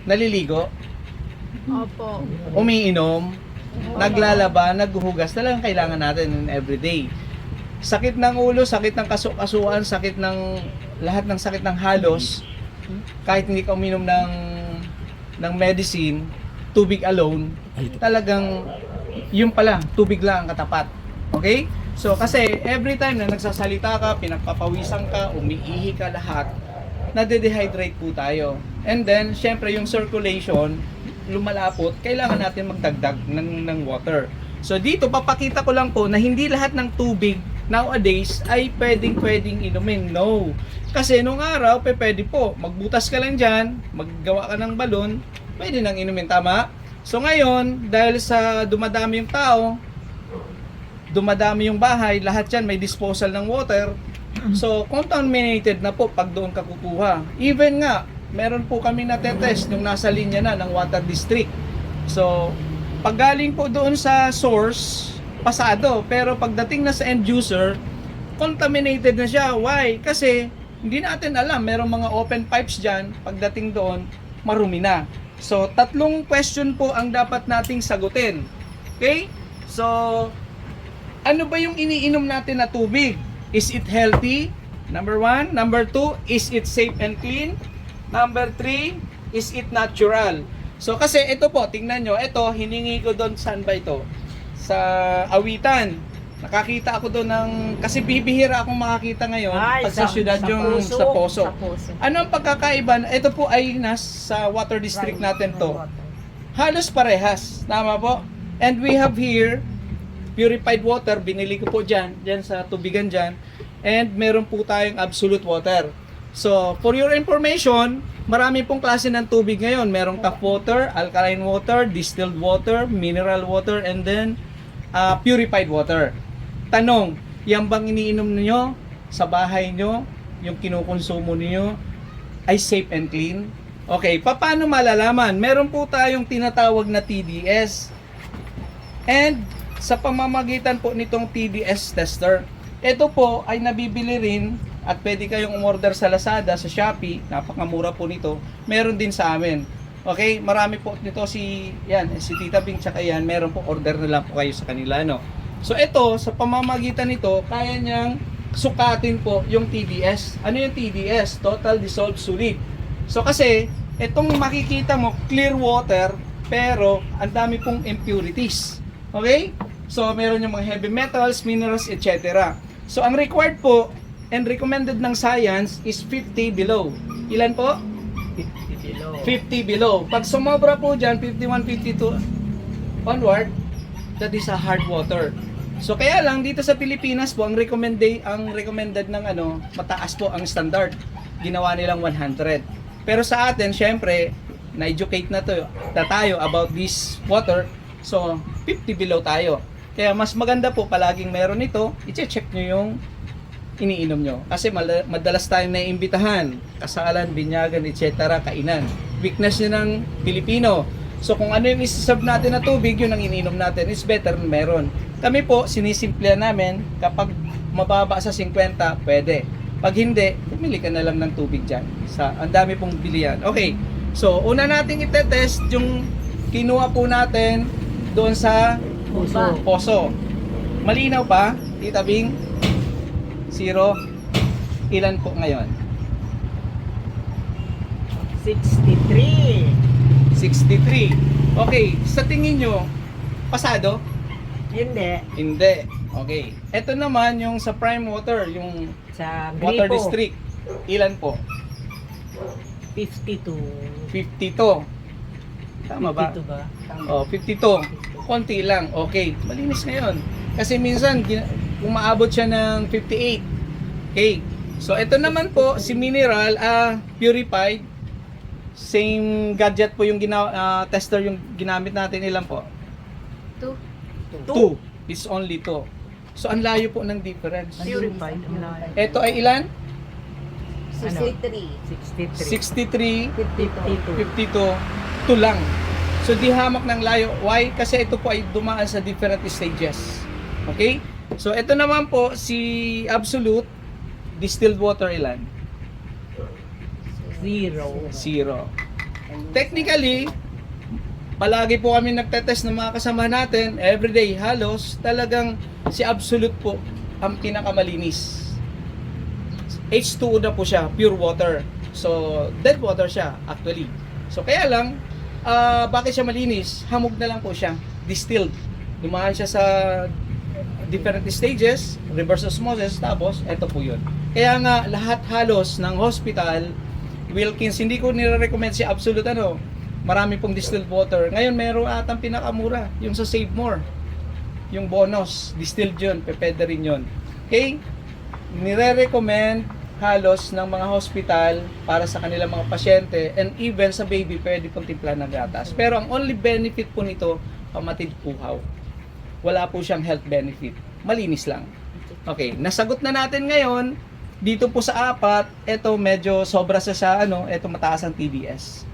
Naliligo, Opo. umiinom, naglalaba, naghuhugas, talagang kailangan natin in everyday. Sakit ng ulo, sakit ng kasukasuan, sakit ng lahat ng sakit ng halos, kahit hindi ka uminom ng medicine, tubig alone, talagang yun pala, tubig lang ang katapat. Okay? So kasi every time na nagsasalita ka, pinagpapawisan ka, umiihi ka lahat, nade-dehydrate po tayo. And then, syempre yung circulation, lumalapot, kailangan natin magdagdag ng water. So dito, papakita ko lang po na hindi lahat ng tubig nowadays ay pwedeng inumin. No. Kasi nung araw, pwede po. Magbutas ka lang dyan, maggawa ka ng balon, pwede nang inumin. Tama? So ngayon, dahil sa dumadami yung tao, dumadami yung bahay, lahat yan may disposal ng water. So, contaminated na po pag doon ka kukuha. Even nga, meron po kami natetest yung nasa linya na ng water district. So, pag galing po doon sa source, pasado. Pero pagdating na sa end user, contaminated na siya. Why? Kasi, hindi natin alam. Merong mga open pipes dyan. Pagdating doon, marumi na. So, tatlong question po ang dapat nating sagutin. Okay? So, ano ba yung iniinom natin na tubig? Is it healthy? Number 1. Number 2, is it safe and clean? Number 3, is it natural? So kasi ito po, tingnan nyo, ito, hiningi ko doon, saan ba ito? Sa Awitan. Nakakita ako doon ng, kasi bibihira akong makakita ngayon, pag sa syudad yung sa Poso. Ano ang pagkakaiba? Ito po ay nasa water district natin to. Halos parehas, tama po? And we have here, purified water, binili ko po dyan sa tubigan dyan. And meron po tayong absolute water. So, for your information, marami pong klase ng tubig ngayon. Merong tap water, alkaline water, distilled water, mineral water, and then purified water. Tanong, yan bang iniinom niyo sa bahay nyo, yung kinukonsumo niyo ay safe and clean? Okay, paano malalaman? Meron po tayong tinatawag na TDS. And sa pamamagitan po nitong TDS tester, ito po ay nabibili rin at pwede kayong umorder sa Lazada, sa Shopee, napakamura po nito. Meron din sa amin. Okay, marami po nito si Tita Bing, tsaka yan, meron po, order na lang po kayo sa kanila, no? So ito, sa pamamagitan nito, kaya niyang sukatin po yung TDS. Ano yung TDS? Total Dissolved Solid. So kasi, itong makikita mo, clear water, pero ang dami pong impurities. Okay? So, meron yung mga heavy metals, minerals, etc. So, ang required po and recommended ng science is 50 below. Ilan po? 50 below. 50 below. Pag sumobra po dyan, 51, 52 onward, that is a hard water. So, kaya lang dito sa Pilipinas po, ang recommended ng mataas po ang standard. Ginawa nilang 100. Pero sa atin, syempre, na-educate na tayo about this water. So, 50 below tayo. Kaya mas maganda po palaging meron ito, i-check nyo yung iniinom nyo. Kasi madalas tayong naiimbitahan, kasalan, binyagan, etc. kainan. Weakness nyo ng Pilipino. So kung ano yung isi-serve natin na tubig, yun ang iniinom natin, is better na meron. Kami po, sinisimplyan namin, kapag mababa sa 50, pwede. Pag hindi, bumili ka na lang ng tubig dyan. Ang dami pong bilihan. Okay, so una nating itetest yung kinuha po natin doon sa Poso. Malinaw pa, Tita Bing? 0. Ilan po ngayon? 63. 63. Okay, sa tingin nyo, pasado? Hindi. Hindi. Okay. Ito naman yung sa prime water, yung Sa water gripo. district. Ilan po? 52. 52. Tama ba? 52 ba? Oh, 52. Konti lang. Okay, malinis ngayon. Kasi minsan, umaabot siya ng 58. Okay. So, ito naman po, si mineral, purified. Same gadget po yung tester yung ginamit natin. Ilan po? 2. It's only 2. So, ang layo po ng difference. Purified. Ito ay ilan? 63. 63, 52. 52, 2 lang. So di hamak ng layo. Why? Kasi ito po ay dumaan sa different stages. Okay? So ito naman po si absolute distilled water ilan? 0. 0. Technically, palagi po kami nagtetest ng mga kasama natin, everyday halos, talagang si Absolute po ang pinakamalinis. H2O na po siya, pure water. So, dead water siya actually. So, kaya lang, bakit siya malinis? Hamog na lang po siya, distilled. Dumaan siya sa different stages, reverse osmosis, tapos eto po yun. Kaya nga, lahat halos ng hospital, Wilkins, hindi ko nire-recommend si Absolute marami pong distilled water. Ngayon, meron atang pinakamura, yung sa Save More. Yung bonus, distilled yun, pwede rin yun. Okay? Nire-recommend halos ng mga hospital para sa kanilang mga pasyente, and even sa baby, pwede pong timpla ng gatas. Pero ang only benefit po nito, pamatid puhaw. Wala po siyang health benefit. Malinis lang. Okay, nasagot na natin ngayon. Dito po sa apat, ito medyo sobra sa ito mataas ang TDS.